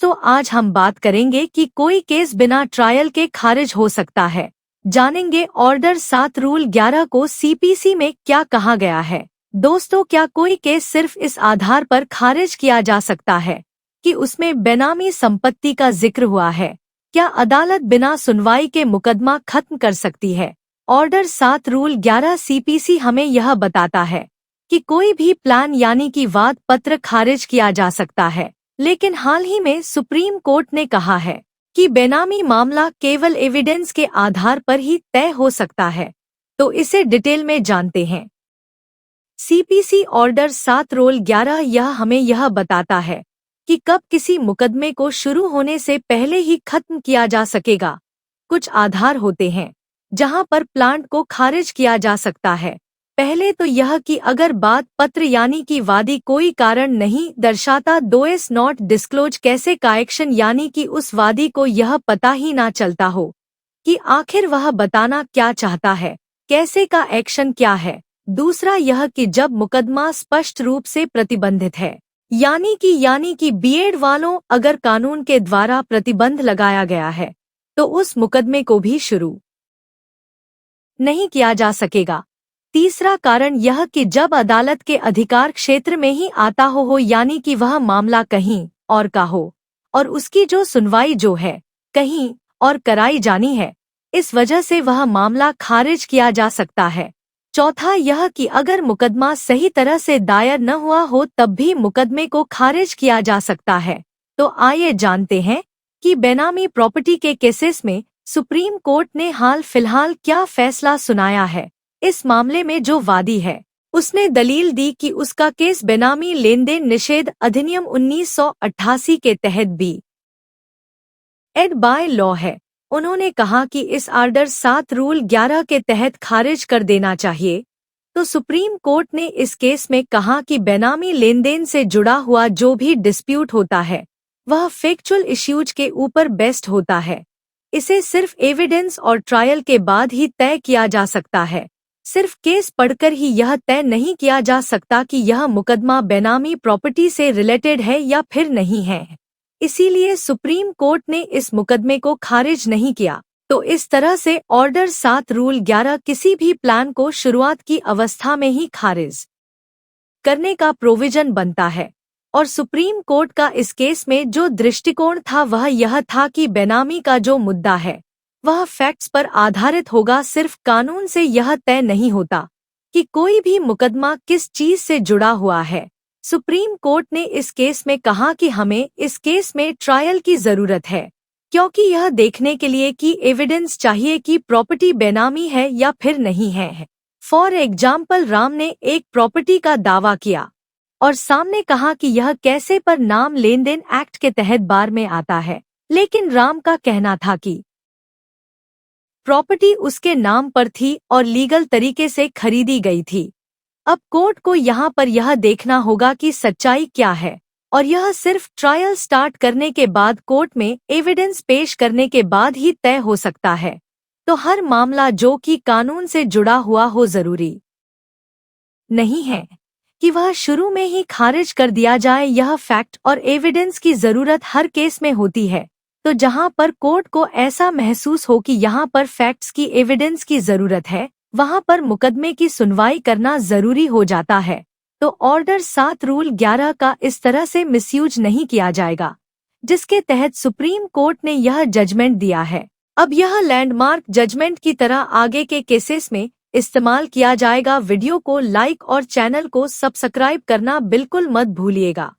दोस्तों आज हम बात करेंगे कि कोई केस बिना ट्रायल के खारिज हो सकता है। जानेंगे ऑर्डर 7 रूल 11 को सीपीसी में क्या कहा गया है। दोस्तों क्या कोई केस सिर्फ इस आधार पर खारिज किया जा सकता है कि उसमें बेनामी संपत्ति का जिक्र हुआ है? क्या अदालत बिना सुनवाई के मुकदमा खत्म कर सकती है? ऑर्डर 7 रूल 11 सीपीसी हमें यह बताता है कि कोई भी प्लान यानी कि वाद पत्र खारिज किया जा सकता है, लेकिन हाल ही में सुप्रीम कोर्ट ने कहा है कि बेनामी मामला केवल एविडेंस के आधार पर ही तय हो सकता है। तो इसे डिटेल में जानते हैं। सीपीसी ऑर्डर 7 रूल 11 यह हमें यह बताता है कि कब किसी मुकदमे को शुरू होने से पहले ही खत्म किया जा सकेगा। कुछ आधार होते हैं जहां पर प्लांट को खारिज किया जा सकता है। पहले तो यह कि अगर बात पत्र यानी कि वादी कोई कारण नहीं दर्शाता, दोएस नॉट डिस्क्लोज कैसे का एक्शन यानी कि उस वादी को यह पता ही ना चलता हो कि आखिर वह बताना क्या चाहता है, कैसे का एक्शन क्या है। दूसरा यह कि जब मुकदमा स्पष्ट रूप से प्रतिबंधित है, यानी कि बीएड वालों अगर कानून के द्वारा प्रतिबंध लगाया गया है तो उस मुकदमे को भी शुरू नहीं किया जा सकेगा। तीसरा कारण यह कि जब अदालत के अधिकार क्षेत्र में ही आता हो यानी कि वह मामला कहीं और का हो और उसकी जो सुनवाई जो है कहीं और कराई जानी है, इस वजह से वह मामला खारिज किया जा सकता है। चौथा यह कि अगर मुकदमा सही तरह से दायर न हुआ हो तब भी मुकदमे को खारिज किया जा सकता है। तो आइए जानते हैं कि बेनामी प्रॉपर्टी के केसेस में सुप्रीम कोर्ट ने हाल फिलहाल क्या फैसला सुनाया है। इस मामले में जो वादी है उसने दलील दी कि उसका केस बेनामी लेनदेन निषेध अधिनियम 1988 के तहत बी एड बाय लॉ है। उन्होंने कहा कि इस ऑर्डर 7 रूल 11 के तहत खारिज कर देना चाहिए। तो सुप्रीम कोर्ट ने इस केस में कहा कि बेनामी लेनदेन से जुड़ा हुआ जो भी डिस्प्यूट होता है वह फैक्चुअल इश्यूज के ऊपर बेस्ड होता है। इसे सिर्फ एविडेंस और ट्रायल के बाद ही तय किया जा सकता है। सिर्फ केस पढ़कर ही यह तय नहीं किया जा सकता कि यह मुकदमा बेनामी प्रॉपर्टी से रिलेटेड है या फिर नहीं है। इसीलिए सुप्रीम कोर्ट ने इस मुकदमे को खारिज नहीं किया। तो इस तरह से ऑर्डर 7 रूल 11 किसी भी प्लान को शुरुआत की अवस्था में ही खारिज करने का प्रोविजन बनता है। और सुप्रीम कोर्ट का इस केस में जो दृष्टिकोण था वह यह था कि बेनामी का जो मुद्दा है वह फैक्ट्स पर आधारित होगा, सिर्फ कानून से यह तय नहीं होता कि कोई भी मुकदमा किस चीज से जुड़ा हुआ है। सुप्रीम कोर्ट ने इस केस में कहा कि हमें इस केस में ट्रायल की जरूरत है, क्योंकि यह देखने के लिए कि एविडेंस चाहिए कि प्रॉपर्टी बेनामी है या फिर नहीं है। फॉर एग्जाम्पल, राम ने एक प्रॉपर्टी का दावा किया और सामने कहा कि यह कैसे पर नाम लेनदेन एक्ट के तहत बार में आता है, लेकिन राम का कहना था कि प्रॉपर्टी उसके नाम पर थी और लीगल तरीके से खरीदी गई थी। अब कोर्ट को यहाँ पर यह देखना होगा कि सच्चाई क्या है, और यह सिर्फ ट्रायल स्टार्ट करने के बाद कोर्ट में एविडेंस पेश करने के बाद ही तय हो सकता है। तो हर मामला जो कि कानून से जुड़ा हुआ हो जरूरी नहीं है कि वह शुरू में ही खारिज कर दिया जाए। यह फैक्ट और एविडेंस की जरूरत हर केस में होती है। तो जहां पर कोर्ट को ऐसा महसूस हो कि यहां पर फैक्ट्स की एविडेंस की जरूरत है, वहां पर मुकदमे की सुनवाई करना जरूरी हो जाता है। तो ऑर्डर 7 रूल 11 का इस तरह से मिसयूज नहीं किया जाएगा, जिसके तहत सुप्रीम कोर्ट ने यह जजमेंट दिया है। अब यह लैंडमार्क जजमेंट की तरह आगे के केसेस में इस्तेमाल किया जाएगा। वीडियो को लाइक और चैनल को सब्सक्राइब करना बिल्कुल मत भूलिएगा।